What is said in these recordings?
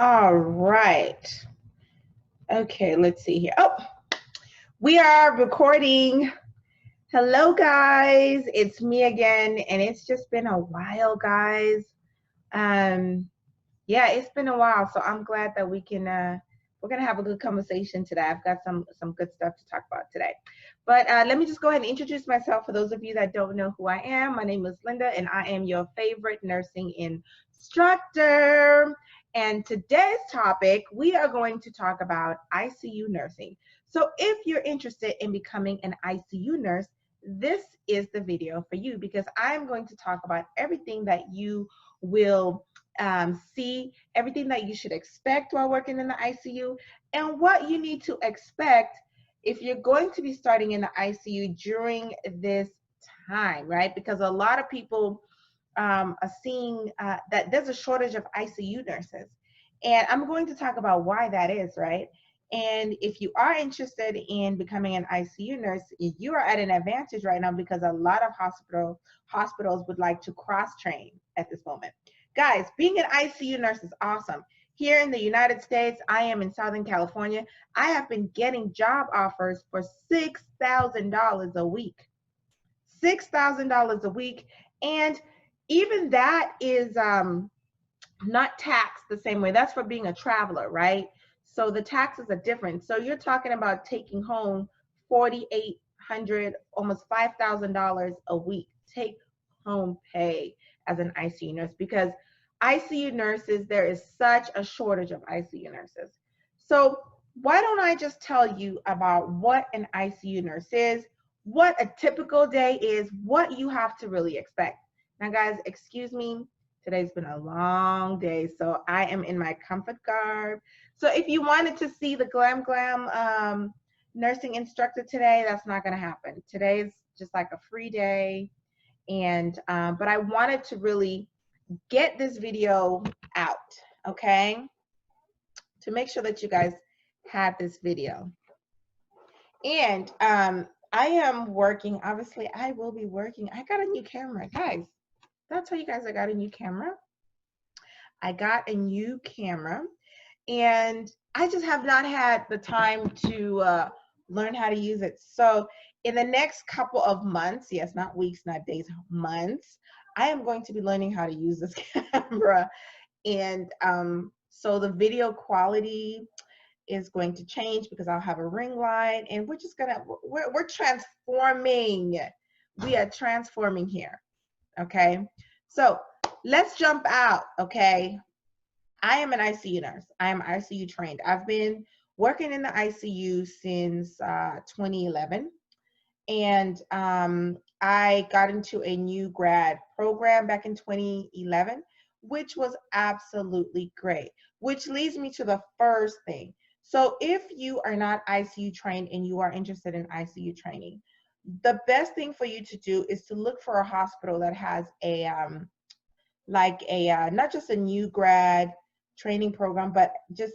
All right. Okay, let's see here. Oh, we are recording. Hello, guys. It's me again, and it's just been a while, guys. Um, yeah, it's been a while, so I'm glad that we're gonna have a good conversation today. I've got some good stuff to talk about today. But let me just go ahead and introduce myself for those of you that don't know who I am. My name is Linda, and I am your favorite nursing instructor. And today's topic, we are going to talk about ICU nursing. So if you're interested in becoming an ICU nurse, this is the video for you because I'm going to talk about everything that you will see, everything that you should expect while working in the ICU, and what you need to expect if you're going to be starting in the ICU during this time, right? Because a lot of people are seeing that there's a shortage of ICU nurses. And I'm going to talk about why that is, right? And if you are interested in becoming an ICU nurse, you are at an advantage right now because a lot of hospitals would like to cross-train at this moment. Guys, being an ICU nurse is awesome. Here in the United States, I am in Southern California. I have been getting job offers for $6,000 a week. $6,000 a week. And even that is not taxed the same way. That's for being a traveler, right? So the taxes are different. So you're talking about taking home $4,800, almost $5,000 a week take home pay as an ICU nurse because ICU nurses, there is such a shortage of ICU nurses. So why don't I just tell you about what an ICU nurse is, what a typical day is, what you have to really expect. Now, guys, excuse me. Today's been a long day, so I am in my comfort garb. So if you wanted to see the glam nursing instructor today, that's not going to happen. Today's just like a free day, and but I wanted to really get this video out, okay, to make sure that you guys had this video. And I am working. Obviously, I will be working. I got a new camera, guys. Did I tell you guys I got a new camera? I got a new camera, and I just have not had the time to learn how to use it. So in the next couple of months, yes, not weeks, not days, months, I am going to be learning how to use this camera. And so the video quality is going to change because I'll have a ring light, and we're just gonna, we're transforming. We are transforming here, okay? So let's jump out, okay? I am an ICU nurse. I am ICU trained. I've been working in the ICU since 2011. And I got into a new grad program back in 2011, which was absolutely great, which leads me to the first thing. So if you are not ICU trained and you are interested in ICU training, the best thing for you to do is to look for a hospital that has a not just a new grad training program, but just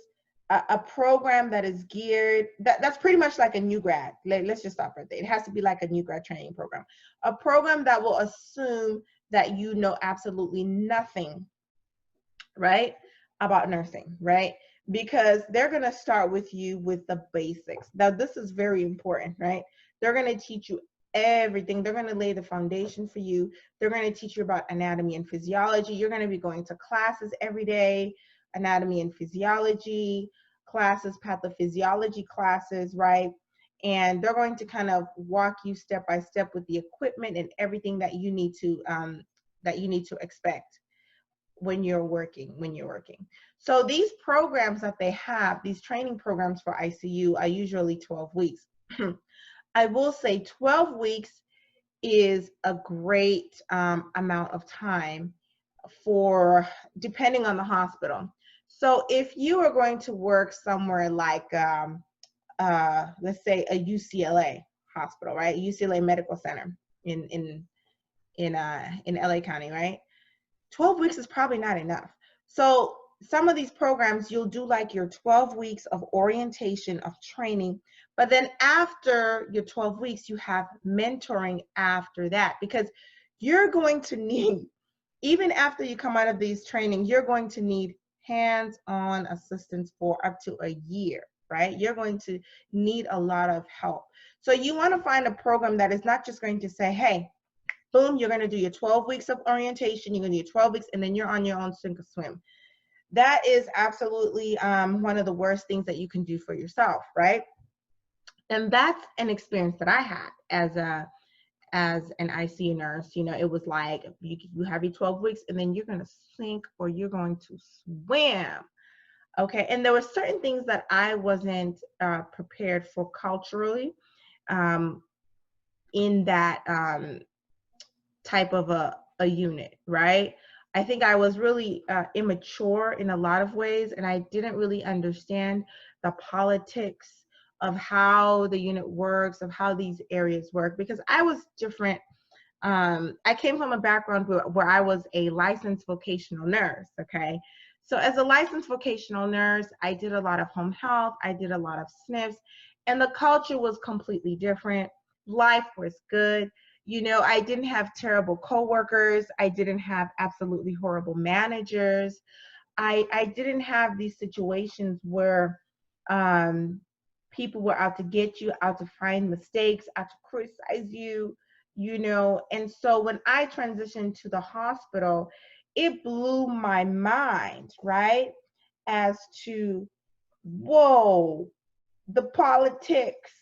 a program that is geared, that's pretty much like a new grad. Let's just stop right there. It has to be like a new grad training program. A program that will assume that you know absolutely nothing, right, about nursing, right? Because they're going to start with you with the basics. Now, this is very important, right? They're going to teach you everything. They're going to lay the foundation for you. They're going to teach you about anatomy and physiology. You're going to be going to classes every day, anatomy and physiology classes, pathophysiology classes, right? And they're going to kind of walk you step by step with the equipment and everything that you need to expect when you're working. So these programs that they have, these training programs for ICU, are usually 12 weeks. I will say 12 weeks is a great amount of time for, depending on the hospital. So if you are going to work somewhere like, let's say a UCLA hospital, right? UCLA Medical Center in LA County, right? 12 weeks is probably not enough. So some of these programs, you'll do like your 12 weeks of orientation, of training, but then after your 12 weeks, you have mentoring after that, because you're going to need, even after you come out of these training, you're going to need hands-on assistance for up to a year, right? You're going to need a lot of help. So you want to find a program that is not just going to say, hey, boom, you're going to do your 12 weeks of orientation, you're going to do your 12 weeks, and then you're on your own sink or swim. That is absolutely one of the worst things that you can do for yourself, right? And that's an experience that I had as an ICU nurse. You know, it was like you have your 12 weeks and then you're going to sink or you're going to swim. Okay. And there were certain things that I wasn't prepared for culturally in that type of a unit, right? I think I was really immature in a lot of ways, and I didn't really understand the politics of how the unit works, of how these areas work, because I was different. I came from a background where I was a licensed vocational nurse, okay? So as a licensed vocational nurse, I did a lot of home health, I did a lot of SNFs, and the culture was completely different. Life was good. You know, I didn't have terrible coworkers. I didn't have absolutely horrible managers. I didn't have these situations where people were out to get you, out to find mistakes, out to criticize you, you know. And so when I transitioned to the hospital, it blew my mind, right? As to, whoa, the politics,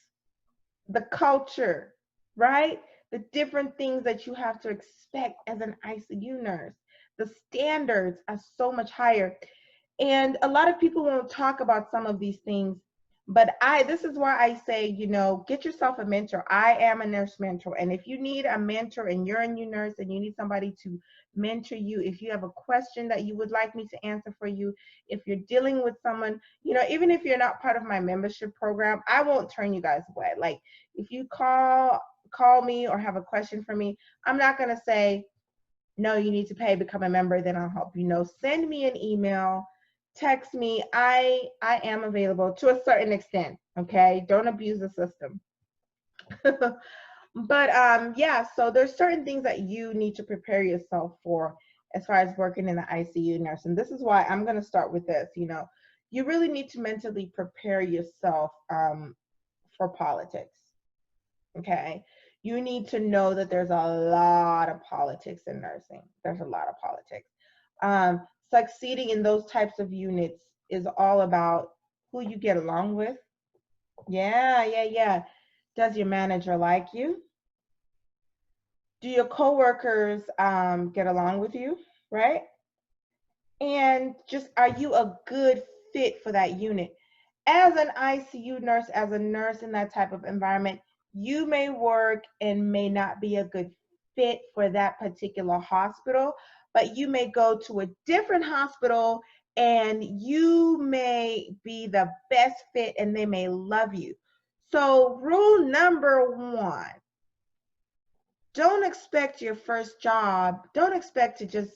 the culture, right? The different things that you have to expect as an ICU nurse. The standards are so much higher. And a lot of people won't talk about some of these things, but this is why I say, you know, get yourself a mentor. I am a nurse mentor. And if you need a mentor and you're a new nurse and you need somebody to mentor you, if you have a question that you would like me to answer for you, if you're dealing with someone, you know, even if you're not part of my membership program, I won't turn you guys away. Like if you call me or have a question for me, I'm not going to say, no, you need to pay, become a member, then I'll help you. No, send me an email, text me. I am available to a certain extent, okay? Don't abuse the system. But yeah, so there's certain things that you need to prepare yourself for as far as working in the ICU nurse. And this is why I'm going to start with this. You know, you really need to mentally prepare yourself for politics, okay? You need to know that there's a lot of politics in nursing. There's a lot of politics. Succeeding in those types of units is all about who you get along with. Yeah. Does your manager like you? Do your coworkers get along with you, right? And just, are you a good fit for that unit? As an ICU nurse, as a nurse in that type of environment, you may work and may not be a good fit for that particular hospital, but you may go to a different hospital and you may be the best fit and they may love you. So rule number one, don't expect your first job, don't expect to just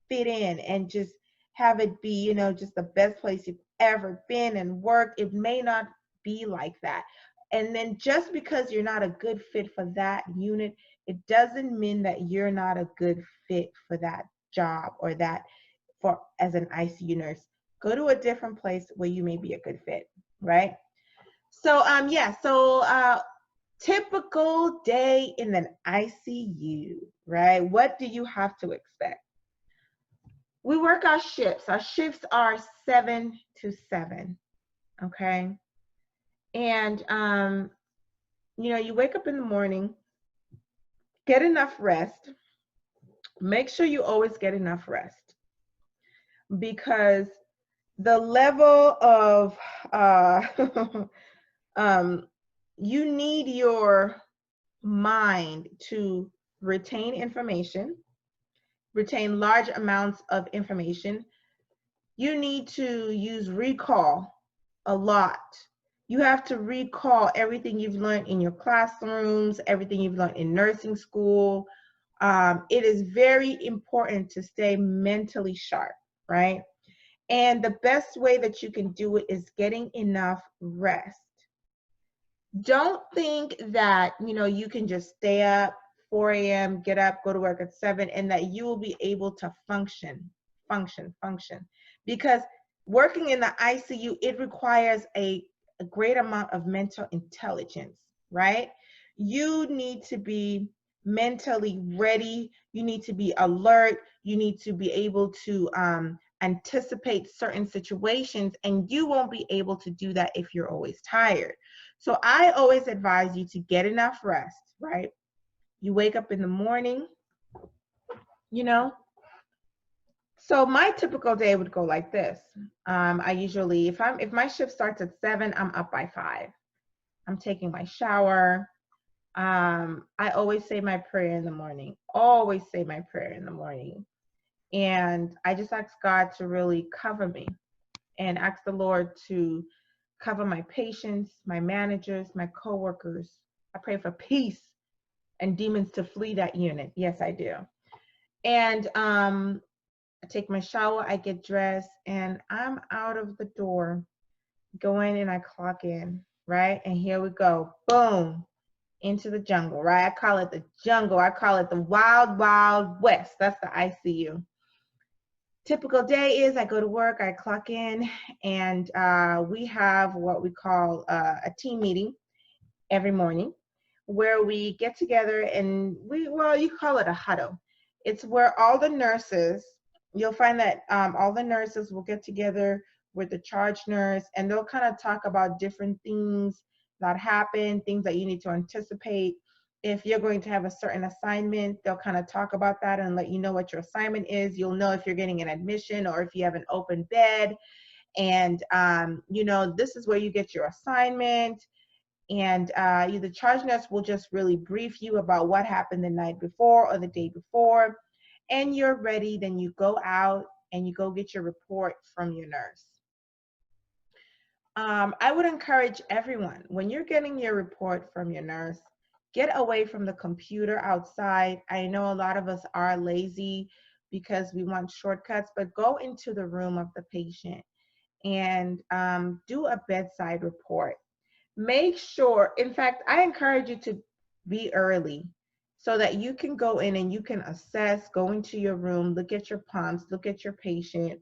fit in and just have it be, you know, just the best place you've ever been and worked. It may not be like that. And then just because you're not a good fit for that unit, it doesn't mean that you're not a good fit for that job or that for as an ICU nurse. Go to a different place where you may be a good fit, right? So typical day in an ICU, right? What do you have to expect? We work our shifts. Our shifts are 7 to 7, okay? And, you know, you wake up in the morning, get enough rest. Make sure you always get enough rest because the level of, you need your mind to retain information, retain large amounts of information. You need to use recall a lot. You have to recall everything you've learned in your classrooms, everything you've learned in nursing school. It is very important to stay mentally sharp, right? And the best way that you can do it is getting enough rest. Don't think that, you know, you can just stay up 4 a.m., get up, go to work at 7, and that you will be able to function. because working in the ICU, it requires a great amount of mental intelligence, right? You need to be mentally ready. You need to be alert. You need to be able to anticipate certain situations, and you won't be able to do that if you're always tired. So I always advise you to get enough rest, right? You wake up in the morning, you know. So my typical day would go like this. I usually, if my shift starts at 7, I'm up by 5. I'm taking my shower. I always say my prayer in the morning. Always say my prayer in the morning. And I just ask God to really cover me and ask the Lord to cover my patients, my managers, my coworkers. I pray for peace and demons to flee that unit. Yes, I do. And I take my shower, I get dressed, and I'm out of the door, go in and I clock in, right? And here we go. Boom. Into the jungle, right? I call it the jungle. I call it the wild, wild west. That's the ICU. Typical day is I go to work, I clock in, and we have what we call a team meeting every morning where we get together and you call it a huddle. It's where all the nurses, you'll find that all the nurses will get together with the charge nurse, and they'll kind of talk about different things that happen, things that you need to anticipate. If you're going to have a certain assignment, they'll kind of talk about that and let you know what your assignment is. You'll know if you're getting an admission or if you have an open bed. And, this is where you get your assignment. And the charge nurse will just really brief you about what happened the night before or the day before. And you're ready, then you go out and you go get your report from your nurse. I would encourage everyone, when you're getting your report from your nurse, get away from the computer outside. I know a lot of us are lazy because we want shortcuts, but go into the room of the patient and do a bedside report. Make sure, in fact, I encourage you to be early so that you can go in and you can assess, go into your room, look at your pumps, look at your patient,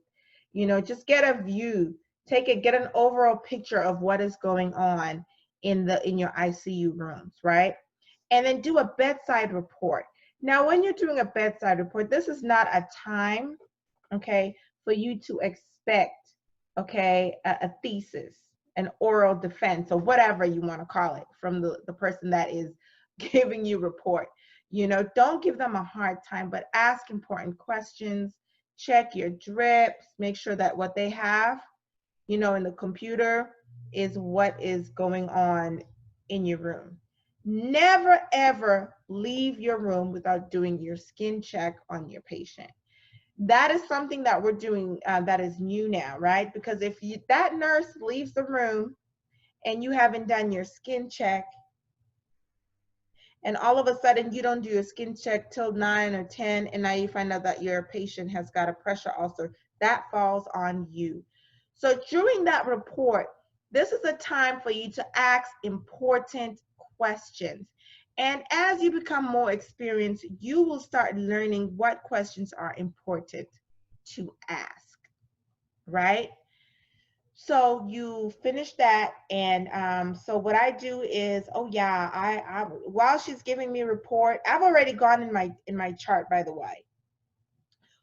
just get a view, get an overall picture of what is going on in your ICU rooms, right? And then do a bedside report. Now, when you're doing a bedside report, this is not a time, okay, for you to expect, okay, a thesis, an oral defense, or whatever you want to call it, from the person that is giving you report. Don't give them a hard time, but ask important questions, check your drips, make sure that what they have, in the computer is what is going on in your room. Never, ever leave your room without doing your skin check on your patient. That is something that we're doing that is new now, right? Because if that nurse leaves the room and you haven't done your skin check, and all of a sudden you don't do your skin check till 9 or 10, and now you find out that your patient has got a pressure ulcer, that falls on you. So during that report, this is a time for you to ask important questions. And as you become more experienced, you will start learning what questions are important to ask, right? So you finish that, and so what I do is, I while she's giving me a report, I've already gone in my chart, by the way.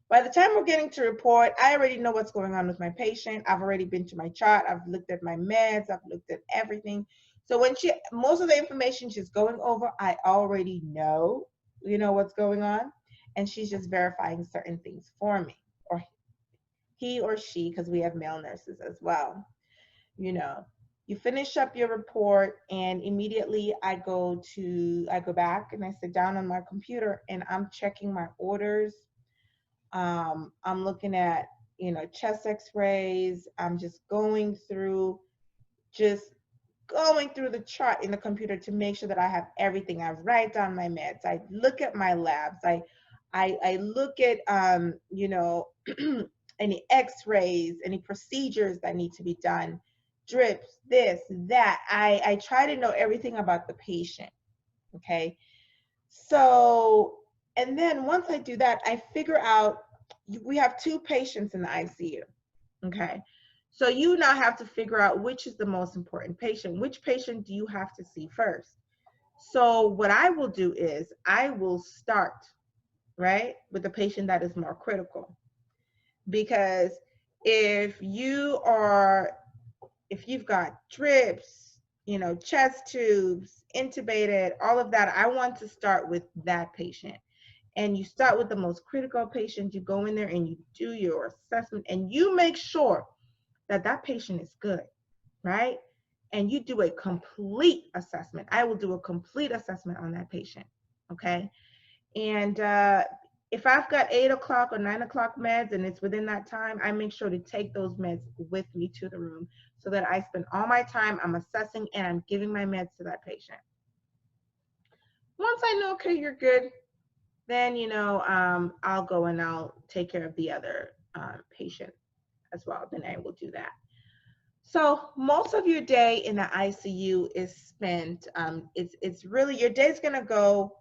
By the time we're getting to report, I already know what's going on with my patient. I've already been to my chart. I've looked at my meds. I've looked at everything. So when most of the information she's going over, I already know, what's going on. And she's just verifying certain things for me, or he or she, because we have male nurses as well. You finish up your report, and immediately I go back and I sit down on my computer and I'm checking my orders. I'm looking at, chest x-rays. I'm just going through the chart in the computer to make sure that I have everything. I write down my meds. I look at my labs. I look at, any x-rays, any procedures that need to be done, drips, this, that. I try to know everything about the patient, okay? So, and then once I do that, I figure out, we have 2 patients in the ICU. Okay. So you now have to figure out which is the most important patient. Which patient do you have to see first? So what I will do is I will start, right, with the patient that is more critical. Because if you are, if you've got drips, you know, chest tubes, intubated, all of that, I want to start with that patient. And you start with the most critical patient. You go in there and you do your assessment and you make sure that that patient is good, right? And you do a complete assessment. I will do a complete assessment on that patient, okay? And if I've got 8 o'clock or 9 o'clock meds and it's within that time, I make sure to take those meds with me to the room so that I spend all my time, I'm assessing and I'm giving my meds to that patient. Once I know, okay, you're good, then, you know, I'll go and I'll take care of the other patient as well. Then I will do that. So most of your day in the ICU is spent, it's really, your day's gonna go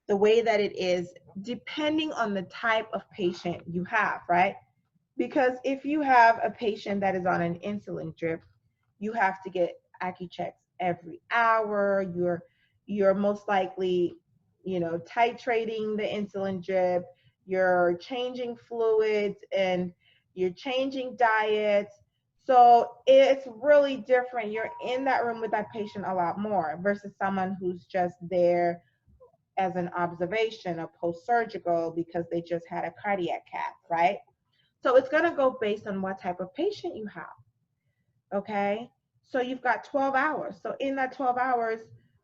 the way that it is depending on the type of patient you have, right? Because if you have a patient that is on an insulin drip, you have to get AccuChecks every hour. You're most likely, you know, titrating the insulin drip, you're changing fluids and you're changing diets. So it's really different. You're in that room with that patient a lot more versus someone who's just there as an observation, a post-surgical, because they just had a cardiac cath, right? So it's going to go based on what type of patient you have, okay? So you've got 12 hours. So in that 12 hours,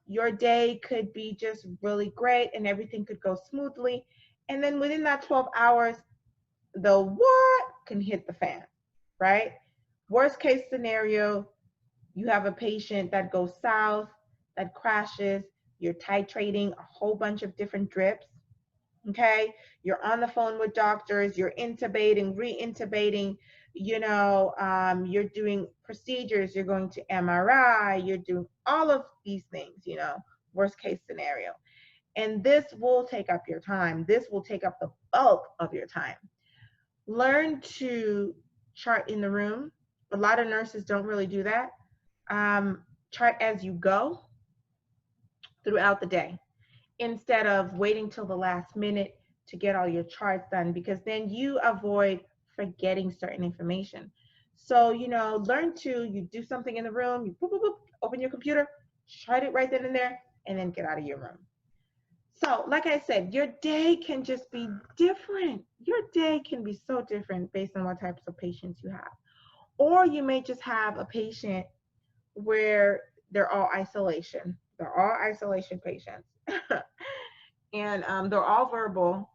your day could be just really great and everything could go smoothly. And then within that 12 hours, the what can hit the fan, right? Worst case scenario, you have a patient that goes south, that crashes, you're titrating a whole bunch of different drips, okay? You're on the phone with doctors, you're intubating, re-intubating, you know, you're doing procedures, you're going to MRI, you're doing all of these things, you know, worst case scenario. And this will take up your time. This will take up the bulk of your time. Learn to chart in the room. A lot of nurses don't really do that. Chart as you go throughout the day instead of waiting till the last minute to get all your charts done, because then you avoid forgetting certain information. So, you know, learn to, you do something in the room, you boop, boop, boop, open your computer, chart it right then and there, and then get out of your room. So, like I said, your day can just be different. Your day can be so different based on what types of patients you have. Or you may just have a patient where they're all isolation. They're all isolation patients. And they're all verbal.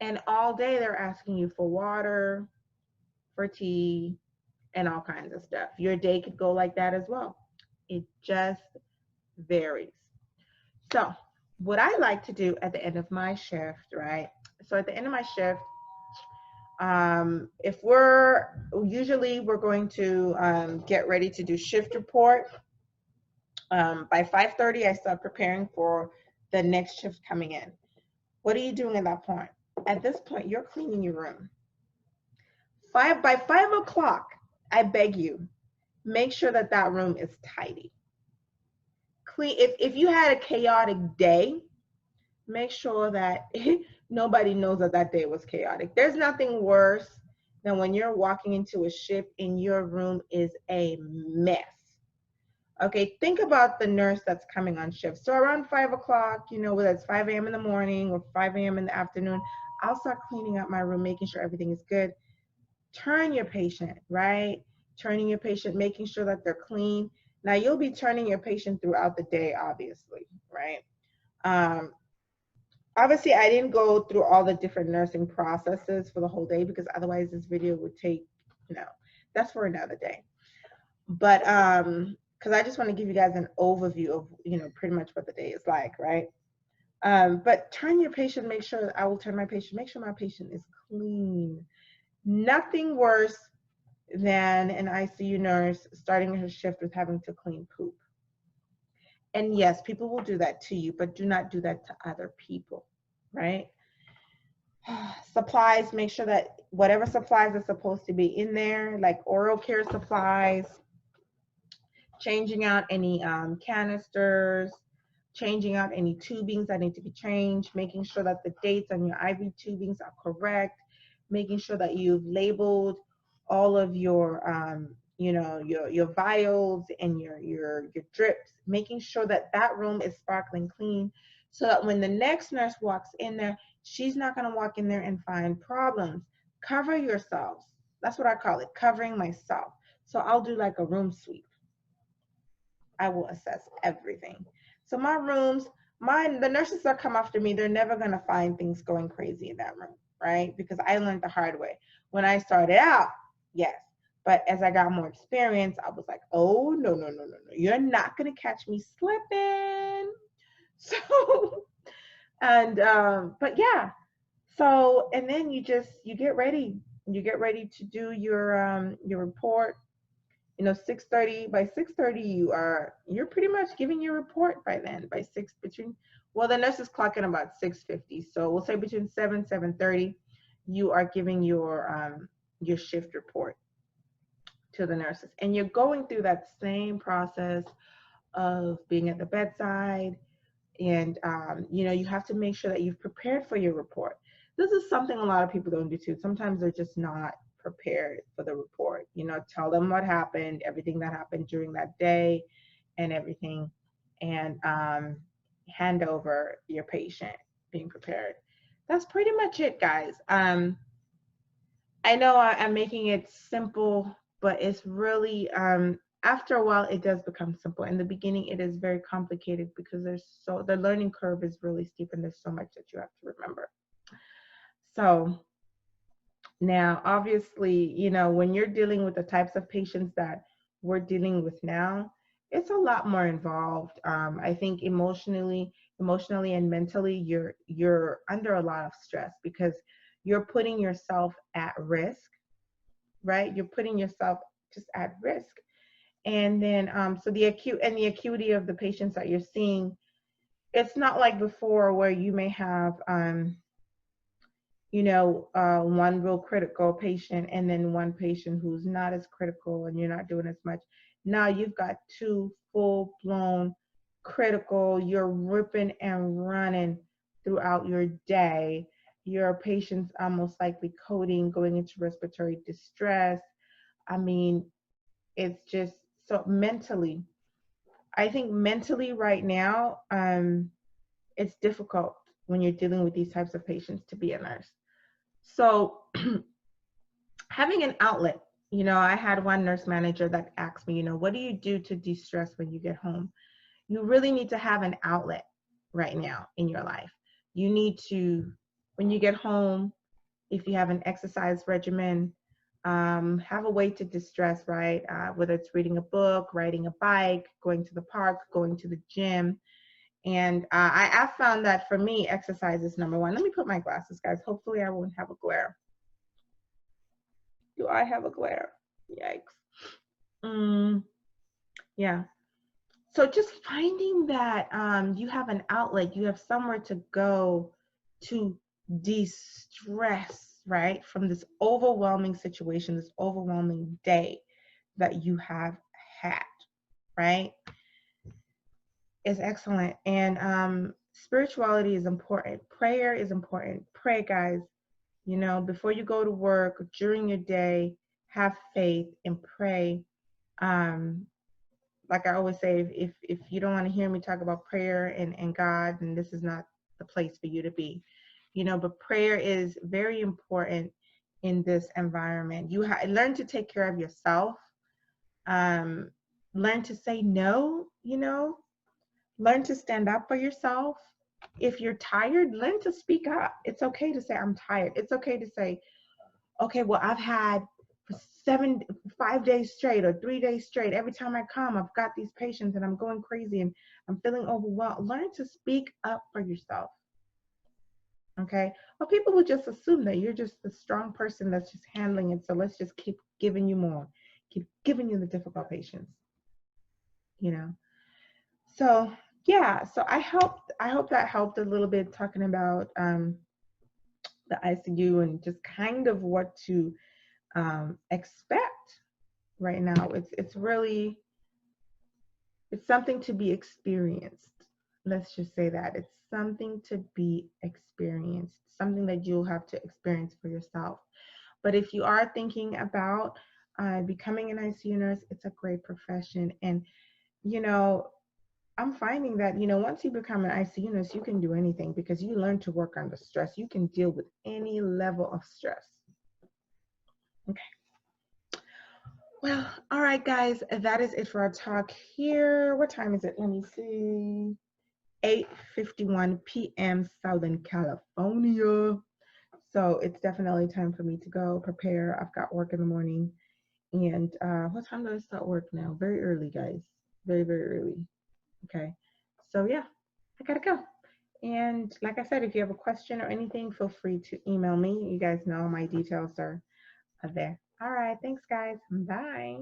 And all day they're asking you for water, for tea, and all kinds of stuff. Your day could go like that as well. It just varies. So, what I like to do at the end of my shift, right? So, at the end of my shift, if we're going to get ready to do shift report. By 5:30, I start preparing for the next shift coming in. What are you doing at that point? At this point, you're cleaning your room. By 5 o'clock, I beg you, make sure that that room is tidy. Clean. If you had a chaotic day, make sure that nobody knows that that day was chaotic. There's nothing worse than when you're walking into a shift and your room is a mess. Okay, think about the nurse that's coming on shift. So around 5 o'clock, you know, whether it's 5 a.m. in the morning or 5 a.m. in the afternoon, I'll start cleaning up my room, making sure everything is good. Turn your patient, right? Turning your patient, making sure that they're clean. Now, you'll be turning your patient throughout the day, obviously, right? Obviously, I didn't go through all the different nursing processes for the whole day because otherwise this video would take, you know, that's for another day. But because I just want to give you guys an overview of, you know, pretty much what the day is like, right? But turn your patient, make sure, I will turn my patient, make sure my patient is clean. Nothing worse than an ICU nurse starting her shift with having to clean poop. And yes, people will do that to you, but do not do that to other people, right? Supplies, make sure that whatever supplies are supposed to be in there, like oral care supplies, changing out any canisters, changing out any tubings that need to be changed, making sure that the dates on your IV tubings are correct, making sure that you've labeled all of your, your vials and your drips, making sure that that room is sparkling clean, so that when the next nurse walks in there, she's not going to walk in there and find problems. Cover yourselves. That's what I call it, covering myself. So I'll do like a room sweep. I will assess everything. So my rooms, the nurses that come after me, they're never gonna find things going crazy in that room, right? Because I learned the hard way. When I started out, yes. But as I got more experience, I was like, oh, no. You're not gonna catch me slipping. So, and, but yeah. So, and then you get ready. You get ready to do your report. 6:30, by 6:30 you're pretty much giving your report by then. By the nurses clock in about 6:50, so we'll say between 7:30 you are giving your shift report to the nurses, and you're going through that same process of being at the bedside, and you have to make sure that you've prepared for your report. This is something a lot of people don't do too. Sometimes they're just not prepared for the report. Tell them what happened, everything that happened during that day and everything, and hand over your patient being prepared. That's pretty much it, guys. I know I'm making it simple, but it's really, after a while, it does become simple. In the beginning, it is very complicated because the learning curve is really steep and there's so much that you have to remember. So now, obviously, when you're dealing with the types of patients that we're dealing with now, it's a lot more involved. I think emotionally and mentally, you're under a lot of stress because you're putting yourself at risk, right? You're putting yourself just at risk. And then, so the acuity of the patients that you're seeing, it's not like before where you may have, one real critical patient and then one patient who's not as critical and you're not doing as much. Now you've got two full-blown critical, you're ripping and running throughout your day. Your patient's almost likely coding, going into respiratory distress. I mean, it's just so mentally. I think mentally right now, it's difficult when you're dealing with these types of patients to be a nurse. So having an outlet, I had one nurse manager that asked me, what do you do to de-stress when you get home? You really need to have an outlet right now in your life. You need to, when you get home, if you have an exercise regimen, have a way to distress, right? Whether it's reading a book, riding a bike, going to the park, going to the gym. And I found that for me, exercise is number one. Let me put my glasses, guys. Hopefully I won't have a glare. Do I have a glare? Yikes. Yeah. So just finding that you have an outlet, you have somewhere to go to de-stress, right? From this overwhelming situation, this overwhelming day that you have had, right? Is excellent. And spirituality is important. Prayer is important. Pray, guys. Before you go to work, during your day, have faith and pray. Like I always say, if you don't want to hear me talk about prayer and God, then this is not the place for you to be. But prayer is very important in this environment. You learn to take care of yourself. Learn to say no, learn to stand up for yourself. If you're tired, learn to speak up. It's okay to say, I'm tired. It's okay to say, okay, well, I've had 5 days straight or 3 days straight. Every time I come, I've got these patients and I'm going crazy and I'm feeling overwhelmed. Learn to speak up for yourself. Okay? Well, people will just assume that you're just the strong person that's just handling it. So let's just keep giving you more, keep giving you the difficult patients. So yeah, so I hope that helped a little bit, talking about the ICU and just kind of what to expect right now. It's really, it's something to be experienced. Let's just say that it's something to be experienced, something that you'll have to experience for yourself. But if you are thinking about becoming an ICU nurse, it's a great profession. And, you know, I'm finding that, you know, once you become an ICU nurse, you can do anything because you learn to work under stress. You can deal with any level of stress. Okay. Well, all right, guys, that is it for our talk here. What time is it? Let me see. 8:51 p.m. Southern California. So it's definitely time for me to go prepare. I've got work in the morning. And what time do I start work now? Very early, guys. Very, very early. Okay. So yeah, I gotta go. And like I said, if you have a question or anything, feel free to email me. You guys know my details are there. All right. Thanks, guys. Bye.